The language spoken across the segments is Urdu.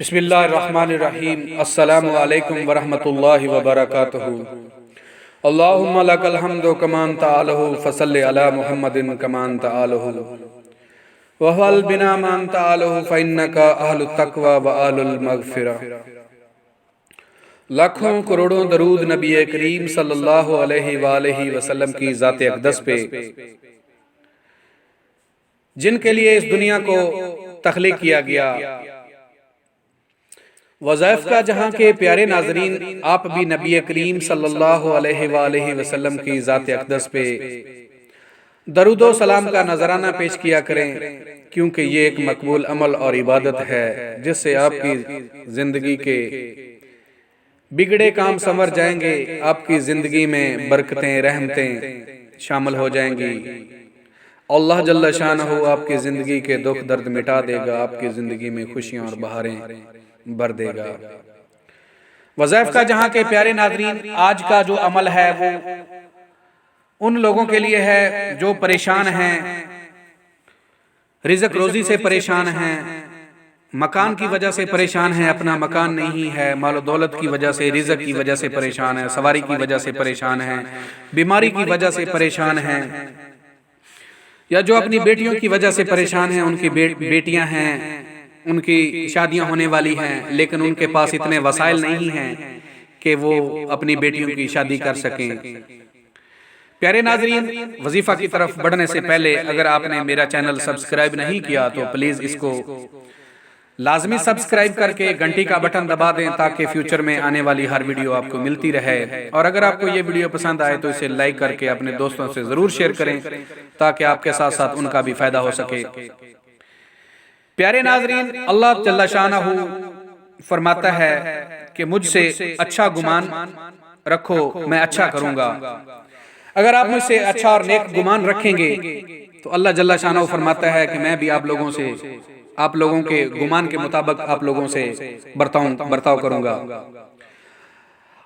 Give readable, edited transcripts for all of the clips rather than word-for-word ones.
بسم اللہ الرحمن الرحیم۔ السلام علیکم ورحمۃ اللہ وبرکاتہ۔ اللہم لک الحمد کما انت اہلہ فصل علی محمد کما انت اہلہ وافعل بنا ما انت اہلہ فانک اہل التقوی واہل المغفرہ۔ لاکھوں کروڑوں درود نبی کریم صلی اللہ علیہ وآلہ وسلم کی ذات اقدس پہ، جن کے لیے اس دنیا کو تخلیق کیا گیا۔ وظائف کا جہاں کے پیارے ناظرین، آپ بھی نبی کریم صلی اللہ علیہ وآلہ وسلم کی ذات اقدس پہ درود و سلام کا نذرانہ پیش کیا کریں، کیونکہ یہ ایک مقبول عمل اور عبادت ہے جس سے آپ کی زندگی کے بگڑے کام سنور جائیں گے، آپ کی زندگی میں برکتیں رحمتیں شامل ہو جائیں گی۔ اللہ جل شانہ آپ کی زندگی کے دکھ درد مٹا دے گا، آپ کی زندگی میں خوشیاں اور بہاریں بھر دے گا۔ وظائف کا جہاں کے پیارے ناظرین، آج کا جو عمل ہے وہ ان لوگوں کے لیے ہے جو پریشان ہیں، رزق روزی سے پریشان ہیں، مکان کی وجہ سے پریشان ہیں، اپنا مکان نہیں ہے، مال و دولت کی وجہ سے، رزق کی وجہ سے پریشان ہیں، سواری کی وجہ سے پریشان ہیں، بیماری کی وجہ سے پریشان ہیں، یا جو اپنی بیٹیوں کی وجہ سے پریشان ہیں، ان کی بیٹیاں ہیں، ان کی شادیاں ہونے والی ہیں لیکن ان کے پاس اتنے وسائل نہیں ہیں کہ وہ اپنی بیٹیوں کی شادی کر سکیں۔ پیارے ناظرین، وظیفہ کی طرف بڑھنے سے پہلے اگر آپ نے میرا چینل سبسکرائب نہیں کیا تو پلیز اس کو لازمی سبسکرائب کر کے گھنٹی کا بٹن دبا دیں تاکہ فیوچر میں آنے والی ہر ویڈیو آپ کو ملتی رہے، اور اگر آپ کو یہ ویڈیو پسند آئے تو اسے لائک کر کے اپنے دوستوں سے ضرور شیئر کریں تاکہ آپ کے ساتھ ساتھ ان کا بھی فائدہ ہو سکے۔ پیارے ناظرین، اللہ جل شانہ فرماتا ہے کہ مجھ سے اچھا گمان رکھو، میں اچھا کروں گا۔ اگر آپ مجھ سے اچھا اور نیک گمان رکھیں گے تو اللہ جل شانہ فرماتا ہے کہ میں بھی آپ لوگوں کے گمان کے مطابق آپ لوگوں سے برتاؤ کروں گا۔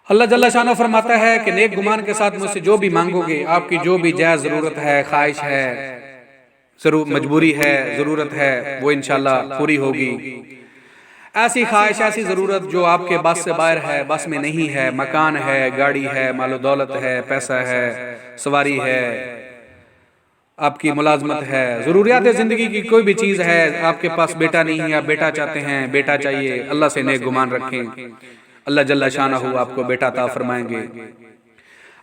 اللہ جل شانہ فرماتا ہے کہ نیک گمان کے ساتھ مجھ سے جو بھی مانگو گے، آپ کی جو بھی جائز ضرورت ہے، خواہش ہے، مجبوری ہے، ضرورت ہے، وہ انشاءاللہ پوری ہوگی۔ ایسی خواہش، ایسی ضرورت جو آپ کے بس سے باہر ہے، بس میں نہیں ہے، مکان ہے، گاڑی ہے، مال و دولت ہے، پیسہ ہے، سواری ہے، آپ کی ملازمت ہے، ضروریات زندگی کی کوئی بھی چیز ہے، آپ کے پاس بیٹا نہیں ہے، آپ بیٹا چاہتے ہیں، بیٹا چاہیے، اللہ سے نیک گمان رکھیں، اللہ جل شانہ آپ کو بیٹا عطا فرمائیں گے۔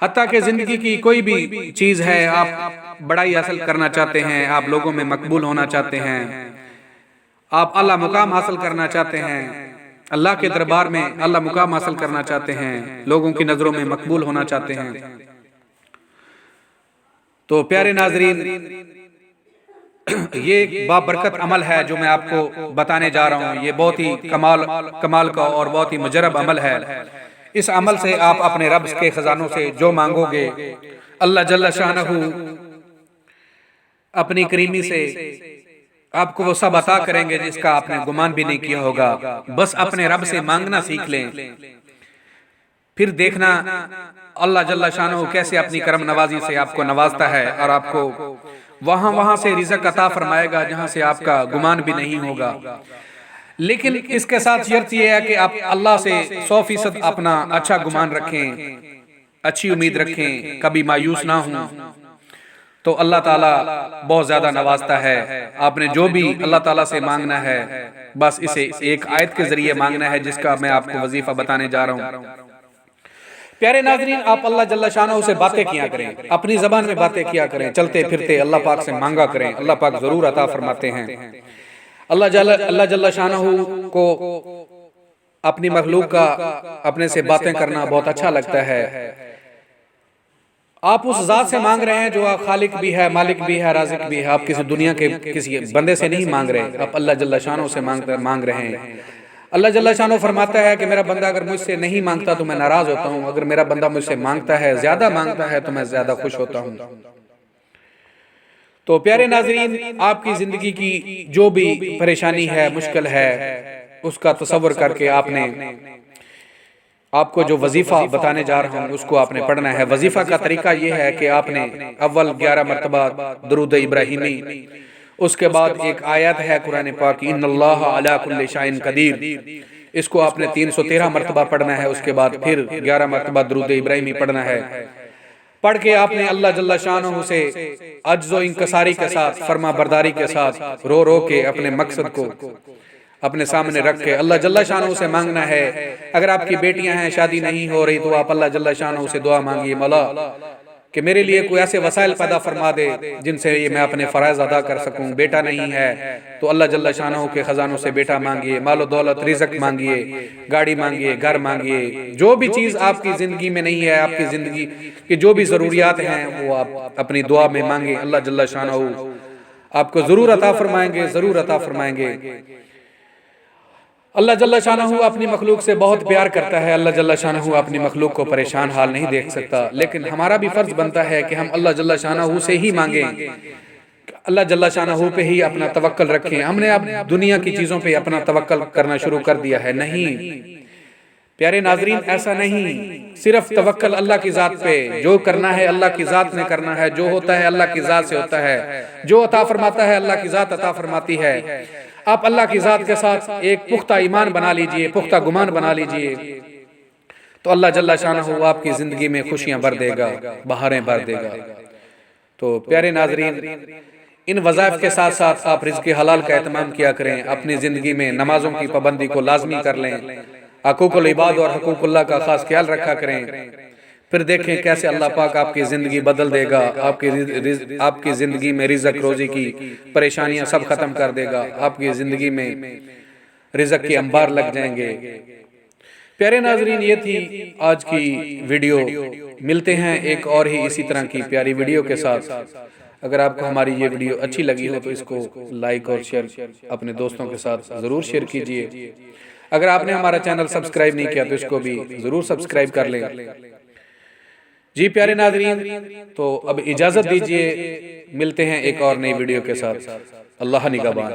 حتیٰ کہ زندگی کی کوئی بھی چیز ہے، آپ بڑائی حاصل کرنا چاہتے ہیں، آپ لوگوں میں مقبول ہونا چاہتے ہیں، آپ اعلیٰ مقام حاصل کرنا چاہتے ہیں، اللہ کے دربار میں اعلیٰ مقام حاصل کرنا چاہتے ہیں، لوگوں کی نظروں میں مقبول ہونا چاہتے ہیں، تو پیارے ناظرین، یہ ایک بابرکت عمل ہے جو میں آپ کو بتانے جا رہا ہوں۔ یہ بہت ہی کمال کا اور بہت ہی مجرب عمل ہے۔ اس عمل سے آپ اپنے رب کے خزانوں سے جو مانگو گے، اللہ جل شانہ اپنی کریمی سے آپ کو وہ سب عطا کریں گے جس کا آپ نے گمان بھی نہیں کیا ہوگا۔ بس اپنے رب سے مانگنا سیکھ لیں، پھر دیکھنا اللہ جل شانہ کیسے اپنی کرم نوازی سے آپ کو نوازتا ہے، اور آپ کو وہاں سے رزق عطا فرمائے گا جہاں سے آپ کا گمان بھی نہیں ہوگا۔ لیکن اس کے ساتھ شرط یہ ہے کہ آپ اللہ سے 100% اپنا اچھا گمان رکھیں، اچھی امید رکھیں، کبھی مایوس نہ ہوں، تو اللہ تعالیٰ بہت زیادہ نوازتا ہے۔ آپ نے جو بھی اللہ تعالیٰ سے مانگنا ہے، بس اسے ایک آیت کے ذریعے مانگنا ہے جس کا میں آپ کو وظیفہ بتانے جا رہا ہوں۔ پیارے ناظرین، آپ اللہ جل شانہ سے باتیں کیا کریں، اپنی زبان میں باتیں کیا کریں، چلتے پھرتے اللہ پاک سے مانگا کریں، اللہ پاک ضرور عطا فرماتے ہیں۔ اللہ جل شانہ کو اپنی مخلوق کا اپنے سے باتیں کرنا بہت اچھا لگتا ہے۔ آپ اس ذات سے مانگ رہے ہیں جو خالق بھی ہے، مالک بھی ہے، رازق بھی ہے۔ آپ کسی دنیا کے کسی بندے سے نہیں مانگ رہے، آپ اللہ جل شانہ سے مانگ رہے ہیں۔ اللہ جل شانہ فرماتا ہے کہ میرا بندہ اگر مجھ سے نہیں مانگتا تو میں ناراض ہوتا ہوں، اگر میرا بندہ مجھ سے مانگتا ہے، زیادہ مانگتا ہے تو میں زیادہ خوش ہوتا ہوں۔ تو پیارے ناظرین، آپ کی زندگی کی جو بھی پریشانی ہے، مشکل ہے، اس کا تصور کر کے آپ کو جو وظیفہ بتانے جا رہا ہوں اس کو آپ نے پڑھنا ہے۔ وظیفہ کا طریقہ یہ ہے کہ آپ نے اول 11 مرتبہ درود ابراہیمی اس کے بعد ایک آیت ہے قرآن پاک کی، ان اللہ علی کل شیء قدیر، اس کو آپ نے 313 مرتبہ پڑھنا ہے، اس کے بعد پھر 11 مرتبہ درود ابراہیمی پڑھنا ہے۔ پڑھ کے آپ نے اللہ جل شانہ سے عجز و انکساری کے ساتھ، فرما برداری کے ساتھ، رو رو کے اپنے مقصد کو اپنے سامنے رکھ کے اللہ جل شانہ سے مانگنا ہے۔ اگر آپ کی بیٹیاں ہیں، شادی نہیں ہو رہی، تو آپ اللہ جل شانہ سے دعا مانگیے، مولا کہ میرے لیے کوئی ایسے وسائل پیدا فرما دے جن سے یہ میں اپنے فرائض ادا کر سکوں۔ بیٹا نہیں ہے تو اللہ جل شانہ کے خزانوں سے بیٹا مانگیے، مال و دولت رزق مانگیے، گاڑی مانگیے، گھر مانگیے، جو بھی چیز آپ کی زندگی میں نہیں ہے، آپ کی زندگی کی جو بھی ضروریات ہیں وہ آپ اپنی دعا میں مانگیں، اللہ جل شانہ آپ کو ضرور عطا فرمائیں گے، ضرور عطا فرمائیں گے۔ اللہ جل شانہ اپنی مخلوق سے بہت پیار کرتا ہے، اللہ جل شانہ اپنی مخلوق کو پریشان حال نہیں دیکھ سکتا، لیکن ہمارا بھی فرض بنتا ہے کہ ہم اللہ جل شانہ سے ہی مانگیں، اللہ جل شانہ پہ ہی اپنا توکل رکھیں۔ ہم نے اب دنیا کی چیزوں پہ اپنا توکل کرنا شروع کر دیا ہے، نہیں پیارے ناظرین، ایسا نہیں، صرف توکل اللہ کی ذات پہ، جو کرنا ہے اللہ کی ذات نے کرنا ہے، جو ہوتا ہے اللہ کی ذات سے ہوتا ہے، جو عطا فرماتا ہے اللہ کی ذات عطا فرماتی ہے۔ آپ اللہ کی ذات کے ساتھ ایک پختہ ایمان بنا لیجئے، پختہ گمان بنا لیجئے، تو اللہ جل شانہ آپ کی زندگی میں خوشیاں بھر دے گا، بہاریں بھر دے گا۔ تو پیارے ناظرین، ان وظائف کے ساتھ ساتھ آپ رزق حلال کا اہتمام کیا کریں، اپنی زندگی میں نمازوں کی پابندی کو لازمی کر لیں، حقوق العباد اور حقوق اللہ کا خاص خیال رکھا کریں، پھر دیکھیں کیسے اللہ پاک آپ کی زندگی بدل دے گا، آپ کی زندگی میں رزق روزی کی پریشانیاں سب ختم کر دے گا، آپ کی زندگی میں رزق کے انبار لگ جائیں گے۔ پیارے ناظرین، یہ تھی آج کی ویڈیو، ملتے ہیں ایک اور ہی اسی طرح کی پیاری ویڈیو کے ساتھ۔ اگر آپ کو ہماری یہ ویڈیو اچھی لگی ہو تو اس کو لائک اور شیئر اپنے دوستوں کے ساتھ ضرور شیئر کیجئے۔ اگر آپ نے ہمارا چینل سبسکرائب نہیں کیا تو اس کو بھی ضرور سبسکرائب کر لیں۔ جی پیارے ناظرین، تو اب اجازت دیجئے، ملتے ہیں ایک اور نئی ویڈیو کے ساتھ۔ اللہ نگہبان۔